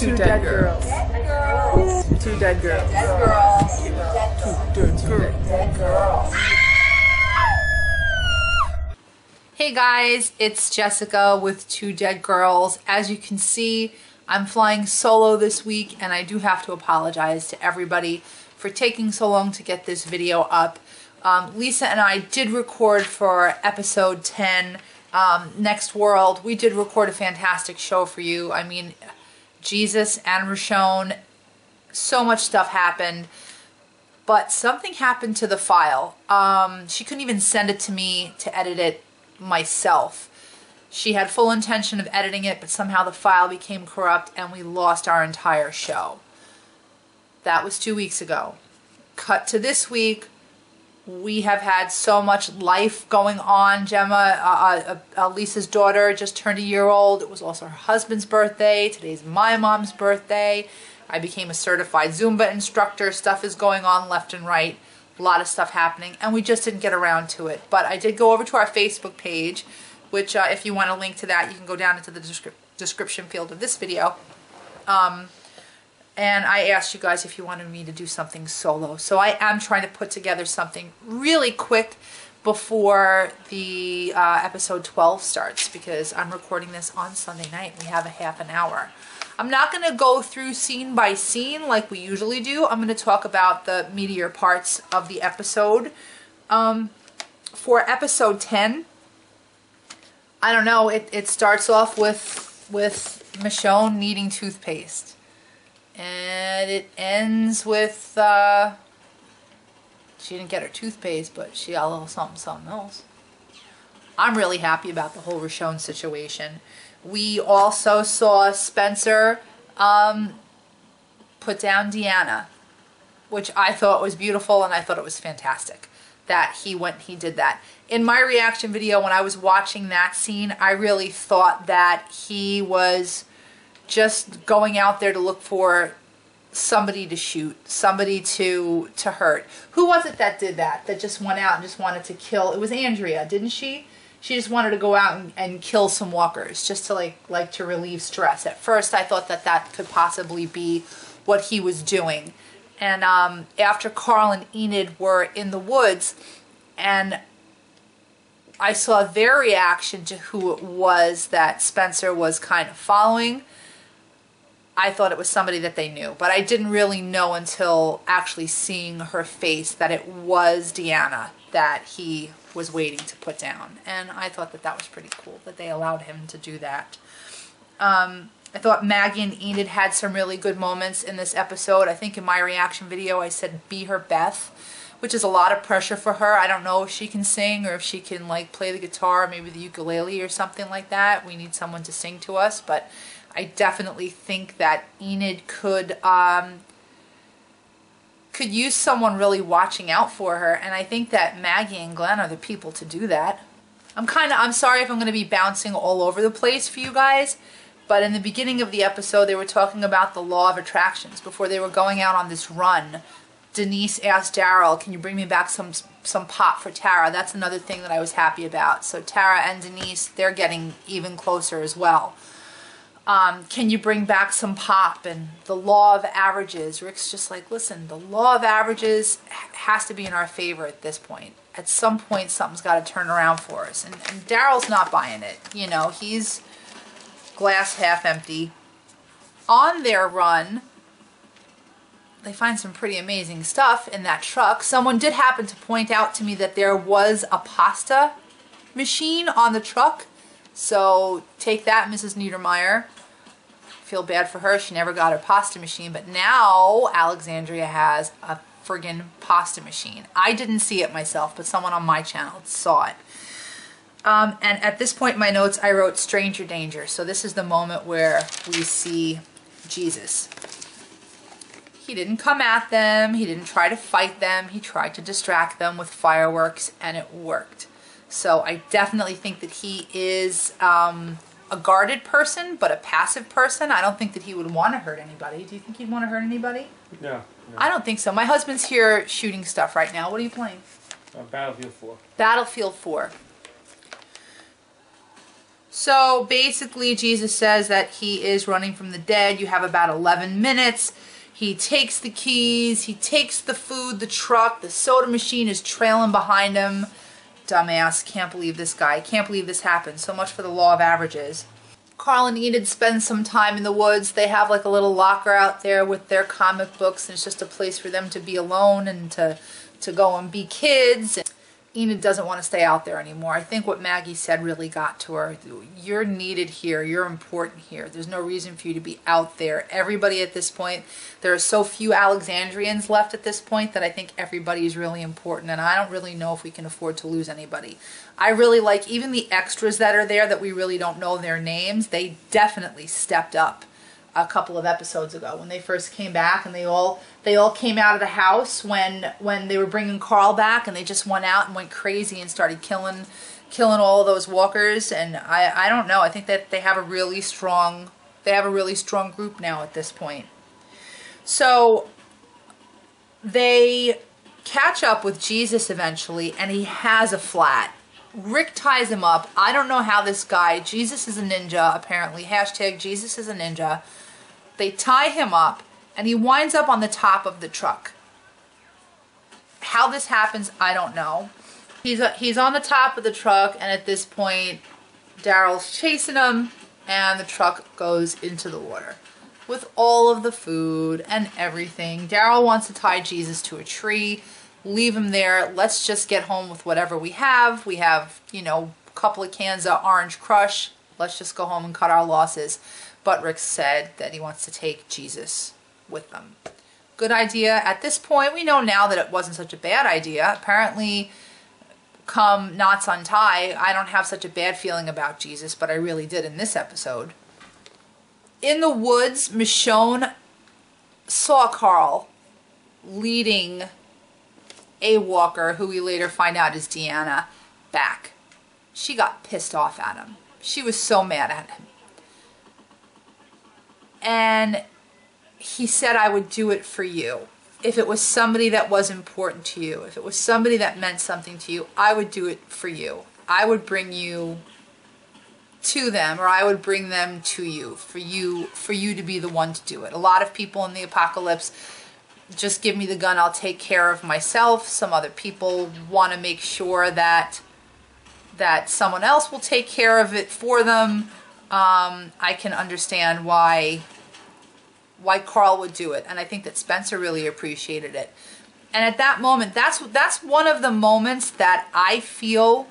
Two dead girls. Two dead girls. Dead girls. Hey guys, it's Jessica with Two Dead Girls. As you can see, I'm flying solo this week, and I do have to apologize to everybody for taking so long to get this video up. Lisa and I did record for episode 10, Next World. We did record a fantastic show for you. I mean, Jesus and Roshone, so much stuff happened, but something happened to the file. She couldn't even send it to me to edit it myself. She had full intention of editing it, but somehow the file became corrupt and we lost our entire show. That was 2 weeks ago. Cut to this week. We have had so much life going on. Gemma, Lisa's daughter, just turned a year old. It was also her husband's birthday. Today's my mom's birthday. I became a certified Zumba instructor. Stuff is going on left and right. A lot of stuff happening, and we just didn't get around to it. But I did go over to our Facebook page, which if you want a link to that, you can go down into the description field of this video. And I asked you guys if you wanted me to do something solo. So I am trying to put together something really quick before the episode 12 starts, because I'm recording this on Sunday night. We have a half an hour. I'm not going to go through scene by scene like we usually do. I'm going to talk about the meatier parts of the episode. For episode 10, I don't know, it starts off with Michonne needing toothpaste. And it ends with, she didn't get her toothpaste, but she got a little something else. I'm really happy about the whole Roshone situation. We also saw Spencer put down Deanna, which I thought was beautiful, and I thought it was fantastic that he did that. In my reaction video, when I was watching that scene, I really thought that he was just going out there to look for somebody to shoot, somebody to hurt. Who was it that did that? That just went out and just wanted to kill? It was Andrea, didn't she? She just wanted to go out and kill some walkers, just to like to relieve stress. At first, I thought that could possibly be what he was doing. And after Carl and Enid were in the woods, and I saw their reaction to who it was that Spencer was kind of following, I thought it was somebody that they knew. But I didn't really know until actually seeing her face that it was Deanna that he was waiting to put down. And I thought that was pretty cool that they allowed him to do that. I thought Maggie and Enid had some really good moments in this episode. I think in my reaction video I said be her Beth, which is a lot of pressure for her. I don't know if she can sing or if she can like play the guitar, or maybe the ukulele or something like that. We need someone to sing to us, but I definitely think that Enid could use someone really watching out for her, and I think that Maggie and Glenn are the people to do that. I'm sorry if I'm going to be bouncing all over the place for you guys, but in the beginning of the episode they were talking about the law of attractions. Before they were going out on this run, Denise asked Daryl, can you bring me back some pop for Tara? That's another thing that I was happy about. So Tara and Denise, they're getting even closer as well. Can you bring back some pop? And the law of averages. Rick's just like, listen, the law of averages has to be in our favor at this point. At some point, something's got to turn around for us. And Daryl's not buying it. You know, he's glass half empty. On their run, they find some pretty amazing stuff in that truck. Someone did happen to point out to me that there was a pasta machine on the truck. So take that, Mrs. Niedermeyer. Feel bad for her. She never got her pasta machine, but now Alexandria has a friggin' pasta machine. I didn't see it myself, but someone on my channel saw it. And at this point in my notes, I wrote stranger danger. So this is the moment where we see Jesus. He didn't come at them. He didn't try to fight them. He tried to distract them with fireworks, and it worked. So I definitely think that he is a guarded person, but a passive person. I don't think that he would want to hurt anybody. Do you think he'd want to hurt anybody? No. I don't think so. My husband's here shooting stuff right now. What are you playing? Battlefield 4. Battlefield 4. So basically Jesus says that he is running from the dead. You have about 11 minutes. He takes the keys, he takes the food, the truck, the soda machine is trailing behind him. Dumbass, can't believe this guy, can't believe this happened. So much for the law of averages. Carl and Enid spend some time in the woods. They have like a little locker out there with their comic books, and it's just a place for them to be alone and to go and be kids. Enid doesn't want to stay out there anymore. I think what Maggie said really got to her. You're needed here. You're important here. There's no reason for you to be out there. Everybody at this point, there are so few Alexandrians left at this point that I think everybody is really important, and I don't really know if we can afford to lose anybody. I really like even the extras that are there that we really don't know their names. They definitely stepped up a couple of episodes ago when they first came back, and they all came out of the house when they were bringing Carl back, and they just went out and went crazy and started killing all of those walkers. And I don't know, I think that they have a really strong group now at this point. So they catch up with Jesus eventually, and he has a flat. Rick ties him up. I don't know how this guy, Jesus is a ninja apparently, hashtag Jesus is a ninja. They tie him up, and he winds up on the top of the truck. How this happens, I don't know. He's on the top of the truck, and at this point, Daryl's chasing him, and the truck goes into the water with all of the food and everything. Daryl wants to tie Jesus to a tree, leave him there. Let's just get home with whatever we have. We have, you know, a couple of cans of Orange Crush. Let's just go home and cut our losses. But Rick said that he wants to take Jesus with them. Good idea. At this point, we know now that it wasn't such a bad idea. Apparently, come Knots Untie, I don't have such a bad feeling about Jesus, but I really did in this episode. In the woods, Michonne saw Carl leading a walker, who we later find out is Deanna, back. She got pissed off at him. She was so mad at him. And he said, I would do it for you. If it was somebody that was important to you, if it was somebody that meant something to you, I would do it for you. I would bring you to them, or I would bring them to you, for you to be the one to do it. A lot of people in the apocalypse just give me the gun, I'll take care of myself. Some other people want to make sure that someone else will take care of it for them. I can understand why Carl would do it, and I think that Spencer really appreciated it. And at that moment, that's one of the moments that I feel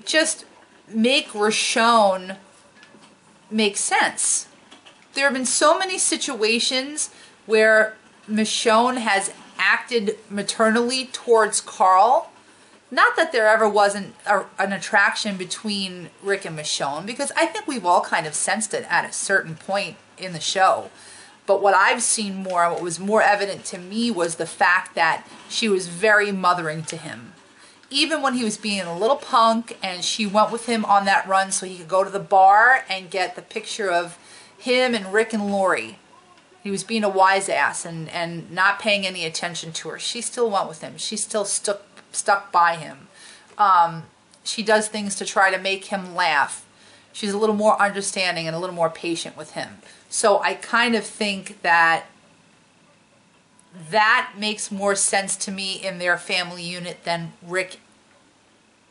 just make Roshone make sense. There have been so many situations where Michonne has acted maternally towards Carl. Not that there ever wasn't an attraction between Rick and Michonne, because I think we've all kind of sensed it at a certain point in the show. But what I've seen more, what was more evident to me, was the fact that she was very mothering to him. Even when he was being a little punk and she went with him on that run so he could go to the bar and get the picture of him and Rick and Lori. He was being a wise ass and not paying any attention to her. She still went with him. She still stuck by him. She does things to try to make him laugh. She's a little more understanding and a little more patient with him. So I kind of think that makes more sense to me in their family unit than Rick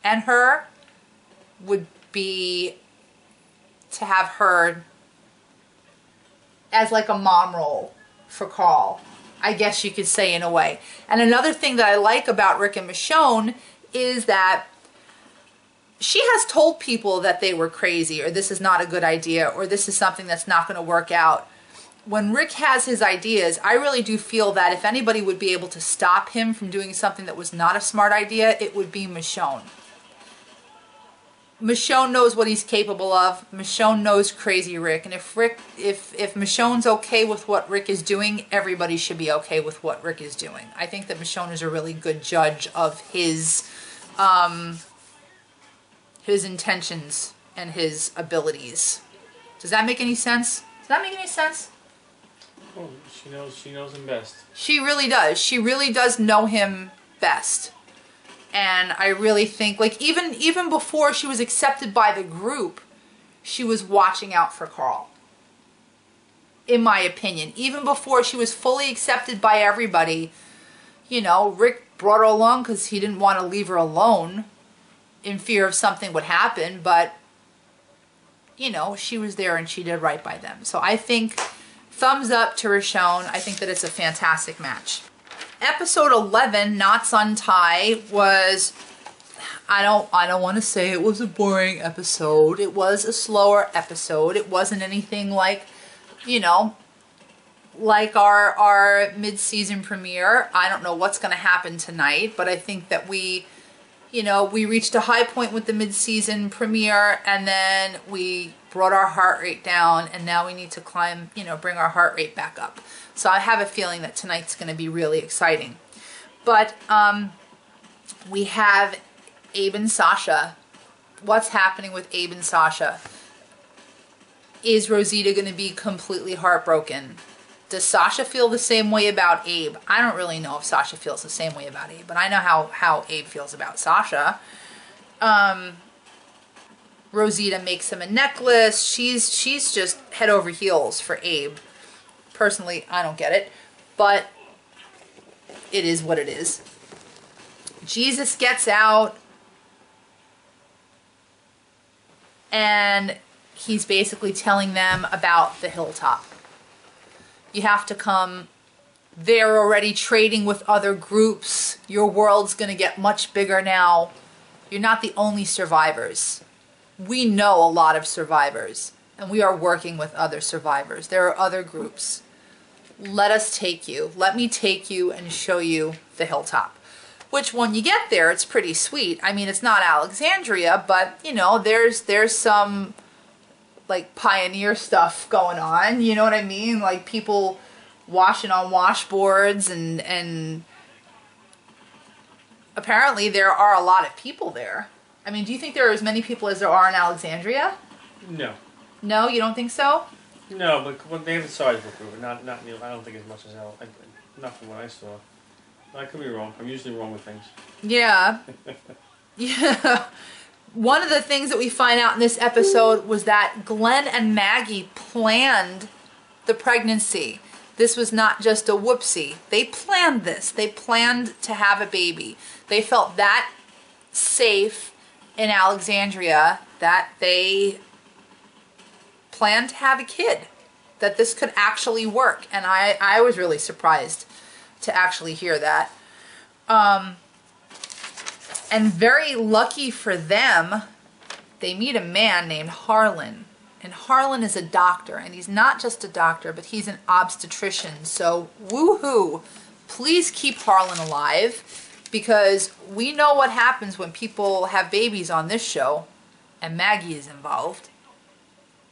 and her would be to have her as like a mom role for Carl, I guess you could say, in a way. And another thing that I like about Rick and Michonne is that she has told people that they were crazy, or this is not a good idea, or this is something that's not going to work out. When Rick has his ideas, I really do feel that if anybody would be able to stop him from doing something that was not a smart idea, it would be Michonne. Michonne knows what he's capable of. Michonne knows crazy Rick. And if Michonne's okay with what Rick is doing, everybody should be okay with what Rick is doing. I think that Michonne is a really good judge of his intentions and his abilities. Does that make any sense? Does that make any sense? Oh, she knows him best. She really does. She really does know him best. And I really think, like, even before she was accepted by the group, she was watching out for Carl. In my opinion, even before she was fully accepted by everybody, you know, Rick brought her along because he didn't want to leave her alone in fear of something would happen, but, you know, she was there and she did right by them. So I think thumbs up to Roshone. I think that it's a fantastic match. Episode 11, Knots Untie, was, I don't want to say it was a boring episode. It was a slower episode. It wasn't anything like, you know, like our mid-season premiere. I don't know what's going to happen tonight, but I think that we, you know, we reached a high point with the mid-season premiere, and then we brought our heart rate down, and now we need to climb, you know, bring our heart rate back up. So I have a feeling that tonight's going to be really exciting. But we have Abe and Sasha. What's happening with Abe and Sasha? Is Rosita going to be completely heartbroken? Does Sasha feel the same way about Abe? I don't really know if Sasha feels the same way about Abe, but I know how Abe feels about Sasha. Rosita makes him a necklace. She's just head over heels for Abe. Personally, I don't get it, but it is what it is. Jesus gets out, and he's basically telling them about the hilltop. You have to come. They're already trading with other groups. Your world's going to get much bigger now. You're not the only survivors. We know a lot of survivors, and we are working with other survivors. There are other groups. Let us take you. Let me take you and show you the hilltop. Which, when you get there, it's pretty sweet. I mean, it's not Alexandria, but, you know, there's some, like, pioneer stuff going on. You know what I mean? Like, people washing on washboards, and apparently there are a lot of people there. I mean, do you think there are as many people as there are in Alexandria? No. No, you don't think so? No, but they have a sizable group. Not I don't think as much as not from what I saw. I could be wrong. I'm usually wrong with things. Yeah. Yeah. One of the things that we find out in this episode was that Glenn and Maggie planned the pregnancy. This was not just a whoopsie. They planned this. They planned to have a baby. They felt that safe in Alexandria that they planned to have a kid, that this could actually work. And I was really surprised to actually hear that. And very lucky for them, they meet a man named Harlan. And Harlan is a doctor, and he's not just a doctor, but he's an obstetrician. So woohoo, please keep Harlan alive, because we know what happens when people have babies on this show, and Maggie is involved.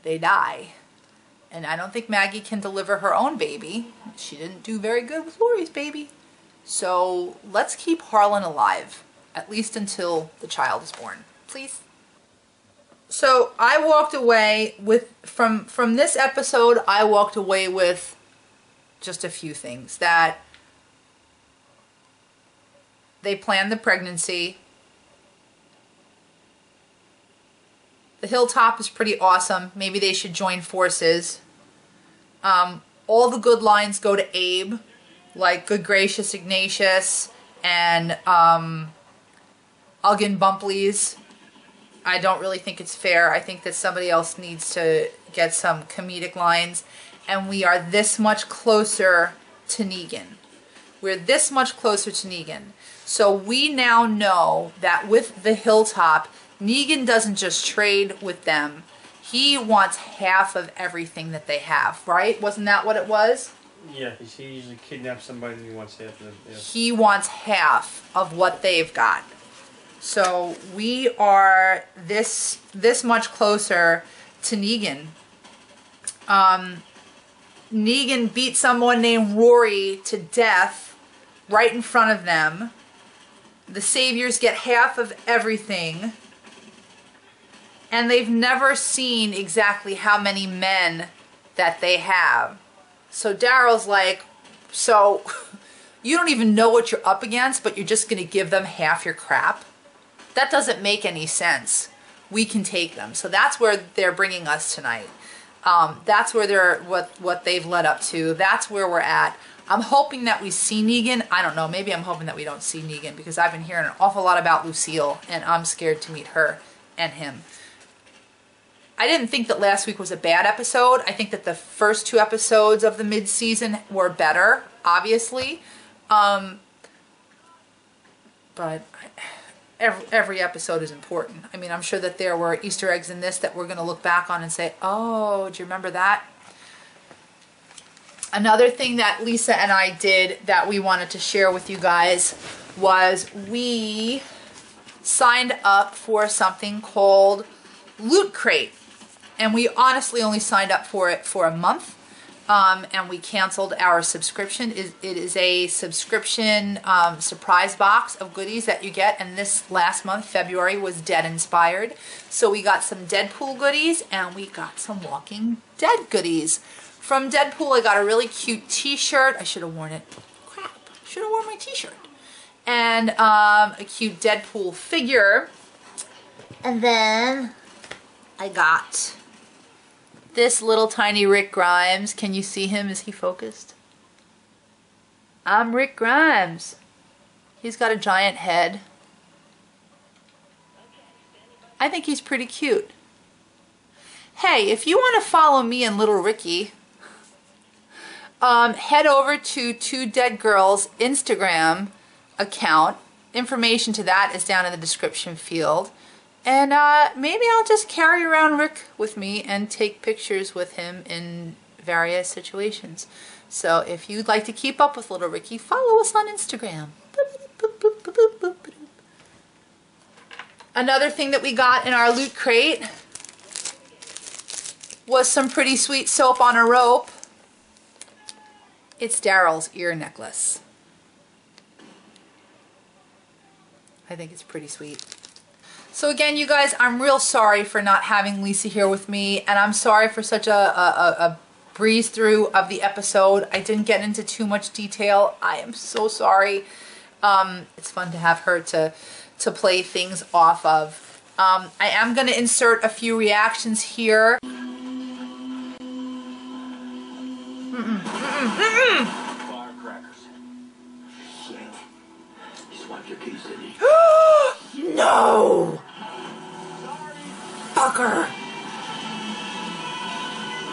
They die. And I don't think Maggie can deliver her own baby. She didn't do very good with Lori's baby. So let's keep Harlan alive, at least until the child is born. Please. So I walked away with, from this episode, I walked away with just a few things. That they planned the pregnancy. The hilltop is pretty awesome. Maybe they should join forces. All the good lines go to Abe, like Good Gracious Ignatius and Ugg and Bumpleys. I don't really think it's fair. I think that somebody else needs to get some comedic lines. And we are this much closer to Negan. We're this much closer to Negan. So we now know that with the hilltop, Negan doesn't just trade with them. He wants half of everything that they have, right? Wasn't that what it was? Yeah, he usually kidnaps somebody and he wants half of them. Yeah. He wants half of what they've got. So we are this much closer to Negan. Negan beat someone named Rory to death right in front of them. The Saviors get half of everything. And they've never seen exactly how many men that they have. So Daryl's like, so you don't even know what you're up against, but you're just going to give them half your crap. That doesn't make any sense. We can take them. So that's where they're bringing us tonight. That's where they're, what they've led up to. That's where we're at. I'm hoping that we see Negan. I don't know. Maybe I'm hoping that we don't see Negan because I've been hearing an awful lot about Lucille and I'm scared to meet her and him. I didn't think that last week was a bad episode. I think that the first 2 episodes of the mid-season were better, obviously. But every episode is important. I mean, I'm sure that there were Easter eggs in this that we're going to look back on and say, oh, do you remember that? Another thing that Lisa and I did that we wanted to share with you guys was we signed up for something called Loot Crate. And we honestly only signed up for it for a month. And we canceled our subscription. It is a subscription surprise box of goodies that you get. And this last month, February, was Dead inspired. So we got some Deadpool goodies and we got some Walking Dead goodies. From Deadpool, I got a really cute t-shirt. I should have worn it. Crap. Should have worn my t-shirt. And a cute Deadpool figure. And then I got this little tiny Rick Grimes. Can you see him? Is he focused? I'm Rick Grimes. He's got a giant head. I think he's pretty cute. Hey, if you want to follow me and Little Ricky, head over to Two Dead Girls Instagram account. Information to that is down in the description field. And maybe I'll just carry around Rick with me and take pictures with him in various situations. So if you'd like to keep up with Little Ricky, follow us on Instagram. Another thing that we got in our Loot Crate was some pretty sweet soap on a rope. It's Daryl's ear necklace. I think it's pretty sweet. So again, you guys, I'm real sorry for not having Lisa here with me, and I'm sorry for such a breeze through of the episode. I didn't get into too much detail. I am so sorry. It's fun to have her to play things off of. I am going to insert a few reactions here. Firecrackers. Shit. You swapped your keys, didn't you? No! Fucker!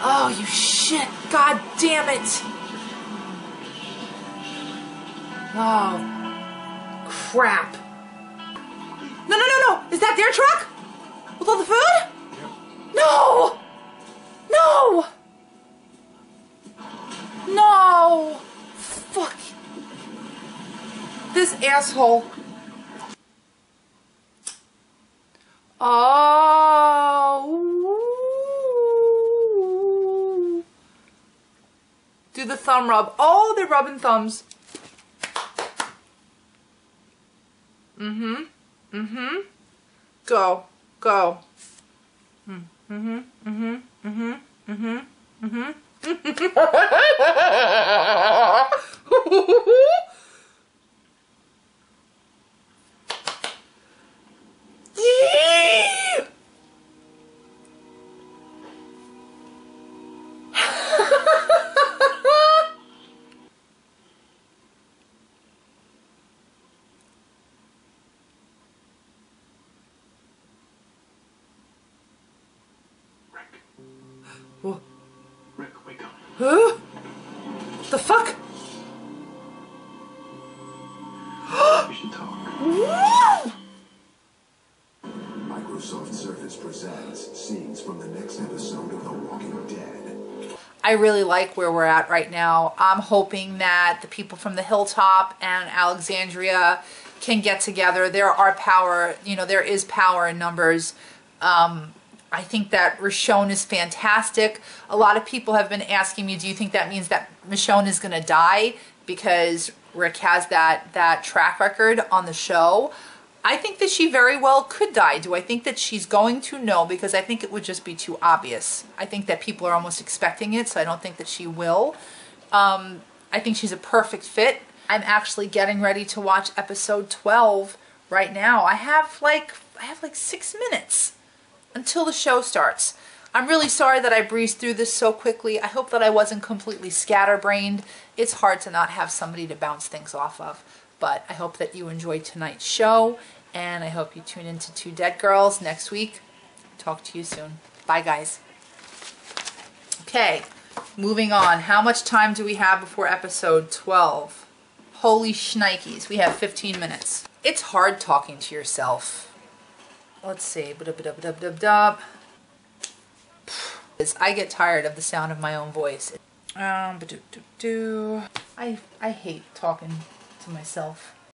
Oh, you shit! God damn it! Oh, crap! No, no, no, no! Is that their truck? With all the food? Yep. No! No! No! Fuck! This asshole. Oh. Do the thumb rub. Oh, they're rubbing thumbs. Mm-hmm. Mm-hmm. Go. Go. Mm-hmm. Mm-hmm. Mm-hmm. Mm-hmm. Mm-hmm. What? Rick, wake up. Huh? The fuck? We should talk. Microsoft Surface presents scenes from the next episode of The Walking Dead. I really like where we're at right now. I'm hoping that the people from the Hilltop and Alexandria can get together. There are power, you know, there is power in numbers. I think that Michonne is fantastic. A lot of people have been asking me, do you think that means that Michonne is going to die because Rick has that track record on the show? I think that she very well could die. Do I think that she's going to? No, because I think it would just be too obvious. I think that people are almost expecting it, so I don't think that she will. I think she's a perfect fit I'm actually getting ready to watch episode 12 right now. I have like 6 minutes until the show starts. I'm really sorry that I breezed through this so quickly. I hope that I wasn't completely scatterbrained. It's hard to not have somebody to bounce things off of. But I hope that you enjoyed tonight's show, and I hope you tune into Two Dead Girls next week. Talk to you soon. Bye, guys. Okay, moving on. How much time do we have before episode 12? Holy shnikes, we have 15 minutes. It's hard talking to yourself. Let's see. I get tired of the sound of my own voice. I hate talking to myself.